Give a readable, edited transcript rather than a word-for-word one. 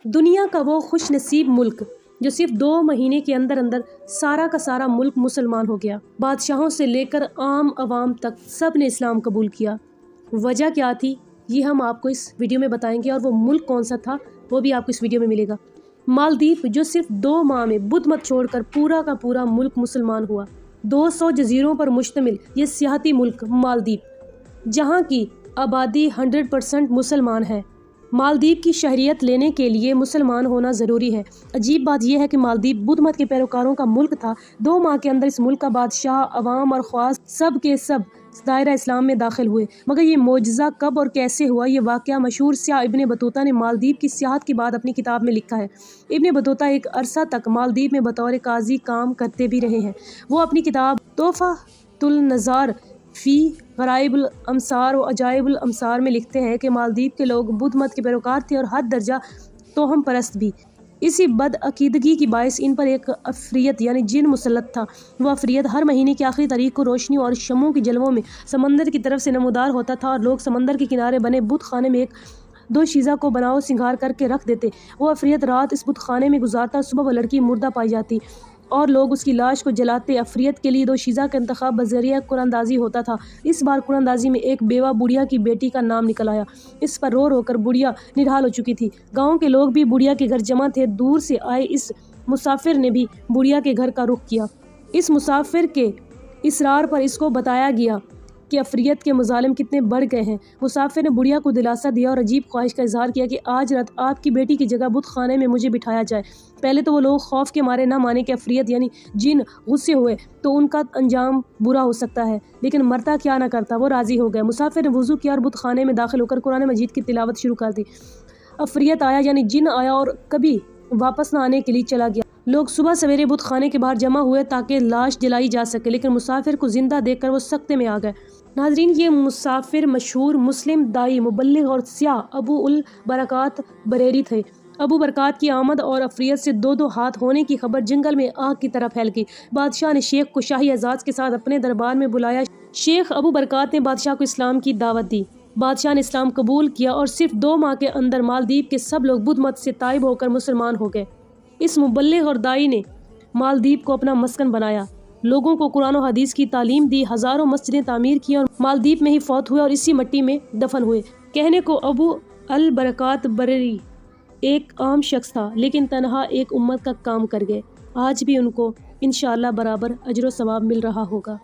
दुनिया का वो खुश नसीब मुल्क जो सिर्फ 2 महीने के अंदर अंदर सारा का सारा मुल्क मुसलमान हो गया। बादशाहों से लेकर आम आवाम तक सब ने इस्लाम कबूल किया। वजह क्या थी ये हम आपको इस वीडियो में बताएंगे, और वो मुल्क कौन सा था वो भी आपको इस वीडियो में मिलेगा। मालदीव, जो सिर्फ 2 माह में बुद्ध मत छोड़कर पूरा का पूरा मुल्क मुसलमान हुआ। 200 जजीरों पर मुश्तमिल ये सियाहती मुल्क मालदीव, जहाँ की आबादी 100% मुसलमान है। मालदीव की शहरियत लेने के लिए मुसलमान होना ज़रूरी है। अजीब बात यह है कि मालदीव बुद्ध मत के पैरोकारों का मुल्क था। 2 माह के अंदर इस मुल्क का बादशाह, अवाम और ख्वास सब के सब दायरा इस्लाम में दाखिल हुए। मगर ये मोजज़ा कब और कैसे हुआ, ये वाक़या मशहूर स्याह इब्ने बतूता ने मालदीव की सियाहत के बाद अपनी किताब में लिखा है। इब्ने बतूता एक अरसा तक मालदीव में बतौर काजी काम करते भी रहे हैं। वो अपनी किताब तोहफ़ातुल नज़ार फ़ी ग़राइबुल अमसार व अजाइबुल अमसार में लिखते हैं कि मालदीव के लोग बुद्ध मत के पैरोकार थे और हद दर्जा तोहम परस्त भी। इसी बदअकीदगी की बायस इन पर एक अफरियत यानी जिन मुसल्लत था। वह अफरियत हर महीने की आखिरी तारीख को रोशनी और शमों की जलवों में समंदर की तरफ से नमूदार होता था, और लोग समंदर के किनारे बने बुत खाने में 1-2 शीज़ा को बनाओ सिंगार करके रख देते। वो अफरियत रात इस बुत खाने में गुजारता, सुबह वह लड़की मुर्दा पाई जाती और लोग उसकी लाश को जलाते। अफरियत के लिए 2 शीज़ा का इंतखाब बज़रिया कुरानदाजी होता था। इस बार कुरानदाजी में एक बेवा बुढ़िया की बेटी का नाम निकल आया। इस पर रो रो कर बुढ़िया निढाल हो चुकी थी। गांव के लोग भी बुढ़िया के घर जमा थे। दूर से आए इस मुसाफिर ने भी बुढ़िया के घर का रुख किया। इस मुसाफिर के इसरार पर इसको बताया गया कि अफरियत के मुजालिम कितने बढ़ गए हैं। मुसाफिर ने बुढ़िया को दिलासा दिया और अजीब ख्वाहिश का इजहार किया कि आज रात आपकी बेटी की जगह बुत खाने में मुझे बिठाया जाए। पहले तो वो लोग खौफ के मारे ना माने कि अफरियत यानी जिन गुस्से हुए तो उनका अंजाम बुरा हो सकता है, लेकिन मरता क्या ना करता, वो राज़ी हो गए। मुसाफिर ने वज़ू किया और बुत खाने में दाखिल होकर कुरान मजीद की तिलावत शुरू कर दी। अफरियत आया यानी जिन आया और कभी वापस ना आने के लिए चला गया। लोग सुबह सवेरे बुत खाने के बाहर जमा हुए ताकि लाश जलाई जा सके, लेकिन मुसाफिर को जिंदा देखकर वो सख्ते में आ गए। नाजरीन, ये मुसाफिर मशहूर मुस्लिम दाई, मुबल्लिग और स्याह अबू उल बरकात बरेरी थे। अबू बरकात की आमद और अफरियत से 2-2 हाथ होने की खबर जंगल में आग की तरह फैल गई। बादशाह ने शेख को शाही एजाज के साथ अपने दरबार में बुलाया। शेख अबू बरकात ने बादशाह को इस्लाम की दावत दी। बादशाह ने इस्लाम कबूल किया और सिर्फ 2 माह के अंदर मालदीव के सब लोग बुद्ध मत से ताइब होकर मुसलमान हो गए। इस मुबल्लिग और दाई ने मालदीव को अपना मस्कन बनाया, लोगों को कुरान और हदीस की तालीम दी, हज़ारों मस्जिदें तामीर की और मालदीव में ही फौत हुए और इसी मिट्टी में दफन हुए। कहने को अबू अल बरकात बरेरी एक आम शख्स था, लेकिन तनहा एक उम्मत का काम कर गए। आज भी उनको इंशाअल्लाह बराबर अजर व सवाब मिल रहा होगा।